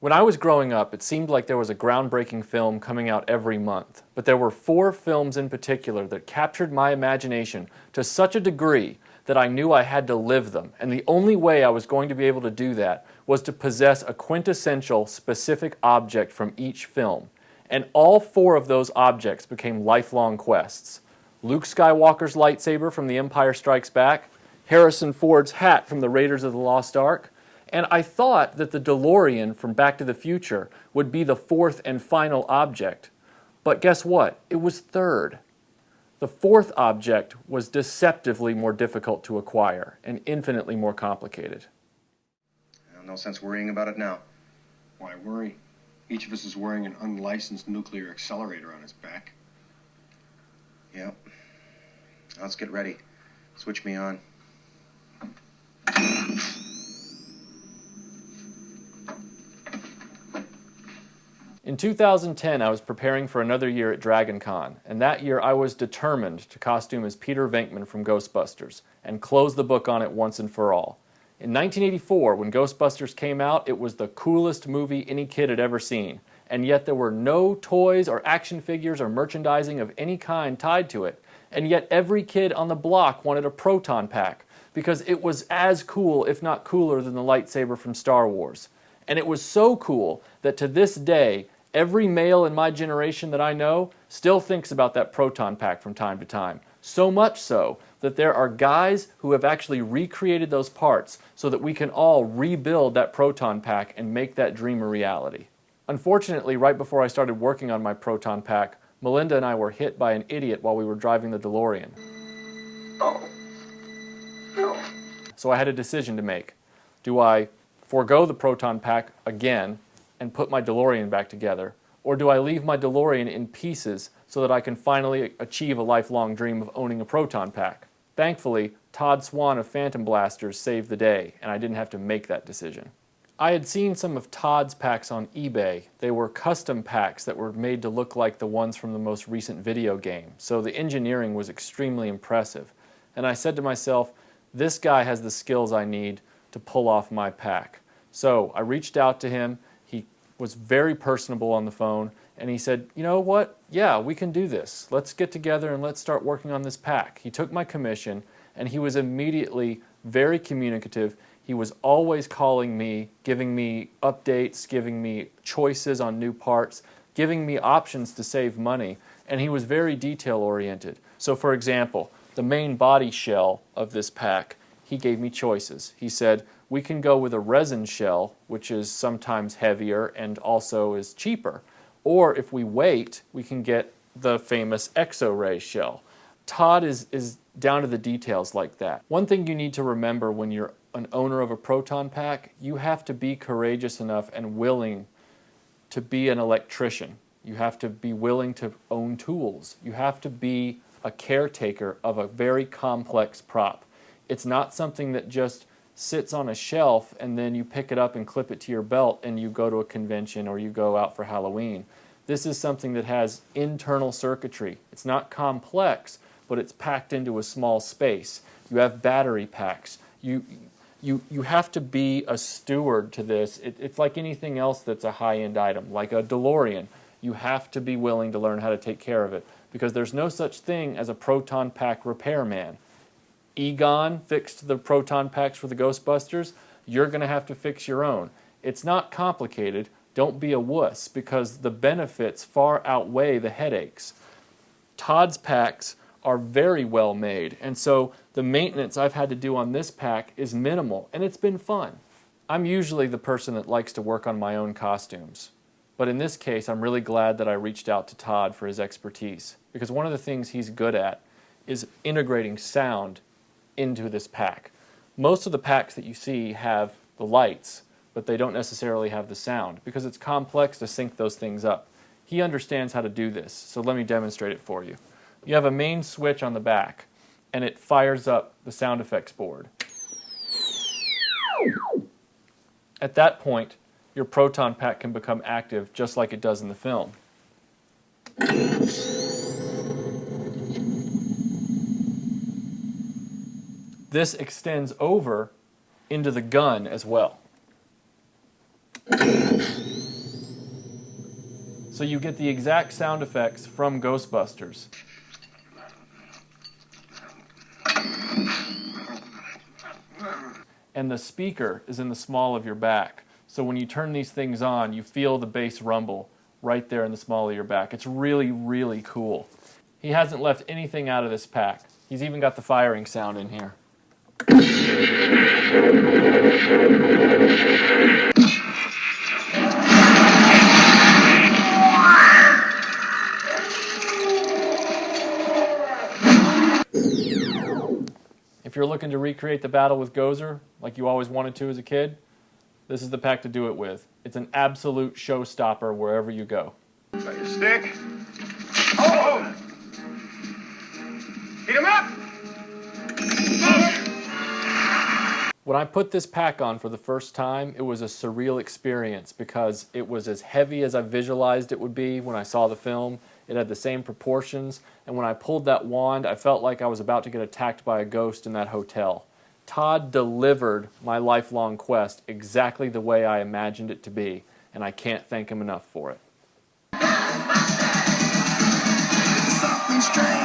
When I was growing up, it seemed like there was a groundbreaking film coming out every month, but there were 4 films in particular that captured my imagination to such a degree that I knew I had to live them, and the only way I was going to be able to do that was to possess a quintessential, specific object from each film. And all 4 of those objects became lifelong quests. Luke Skywalker's lightsaber from The Empire Strikes Back, Harrison Ford's hat from the Raiders of the Lost Ark, and I thought that the DeLorean from Back to the Future would be the 4th and final object. But guess what? It was 3rd. The 4th object was deceptively more difficult to acquire and infinitely more complicated. No sense worrying about it now. Why worry? Each of us is wearing an unlicensed nuclear accelerator on his back. Yep. Let's get ready. Switch me on. In 2010, I was preparing for another year at Dragon Con, and that year I was determined to costume as Peter Venkman from Ghostbusters and close the book on it once and for all. In 1984, when Ghostbusters came out, it was the coolest movie any kid had ever seen, and yet there were no toys or action figures or merchandising of any kind tied to it, and yet every kid on the block wanted a Proton pack, because it was as cool, if not cooler, than the lightsaber from Star Wars. And it was so cool that to this day, every male in my generation that I know still thinks about that Proton pack from time to time. So much so that there are guys who have actually recreated those parts so that we can all rebuild that Proton pack and make that dream a reality. Unfortunately, right before I started working on my Proton pack, Melinda and I were hit by an idiot while we were driving the DeLorean. Oh. No. So I had a decision to make. Do I forego the Proton pack again and put my DeLorean back together, or do I leave my DeLorean in pieces so that I can finally achieve a lifelong dream of owning a Proton pack? Thankfully, Todd Swan of Phantom Blasters saved the day, and I didn't have to make that decision. I had seen some of Todd's packs on eBay. They were custom packs that were made to look like the ones from the most recent video game, so the engineering was extremely impressive. And I said to myself, this guy has the skills I need to pull off my pack. So I reached out to him. He was very personable on the phone, and he said, you know what, yeah, we can do this. Let's get together and let's start working on this pack. He took my commission, and he was immediately very communicative. He was always calling me, giving me updates, giving me choices on new parts, giving me options to save money, and he was very detail-oriented. So for example, the main body shell of this pack, he gave me choices. He said, we can go with a resin shell, which is sometimes heavier and also is cheaper. Or if we wait, we can get the famous Exo-Ray shell. Todd is down to the details like that. One thing you need to remember when you're an owner of a Proton pack, you have to be courageous enough and willing to be an electrician. You have to be willing to own tools. You have to be a caretaker of a very complex prop. It's not something that just sits on a shelf and then you pick it up and clip it to your belt and you go to a convention or you go out for Halloween. This is something that has internal circuitry. It's not complex, but it's packed into a small space. You have battery packs. You have to be a steward to this. It's like anything else that's a high-end item, like a DeLorean. You have to be willing to learn how to take care of it because there's no such thing as a Proton pack repairman. Egon fixed the Proton packs for the Ghostbusters. You're going to have to fix your own. It's not complicated. Don't be a wuss because the benefits far outweigh the headaches. Todd's packs are very well made, and so the maintenance I've had to do on this pack is minimal, and it's been fun. I'm usually the person that likes to work on my own costumes, but in this case I'm really glad that I reached out to Todd for his expertise because one of the things he's good at is integrating sound into this pack. Most of the packs that you see have the lights, but they don't necessarily have the sound because it's complex to sync those things up. He understands how to do this, so let me demonstrate it for you. You have a main switch on the back, and it fires up the sound effects board. At that point, your Proton pack can become active just like it does in the film. This extends over into the gun as well. so you get the exact sound effects from Ghostbusters. And the speaker is in the small of your back. So when you turn these things on, you feel the bass rumble right there in the small of your back. It's really, really cool. He hasn't left anything out of this pack. He's even got the firing sound in here. If you're looking to recreate the battle with Gozer, like you always wanted to as a kid, this is the pack to do it with. It's an absolute showstopper wherever you go. Got your stick. Oh! Heat him up! When I put this pack on for the first time, it was a surreal experience because it was as heavy as I visualized it would be when I saw the film. It had the same proportions, and when I pulled that wand, I felt like I was about to get attacked by a ghost in that hotel. Todd delivered my lifelong quest exactly the way I imagined it to be, and I can't thank him enough for it. Something strange.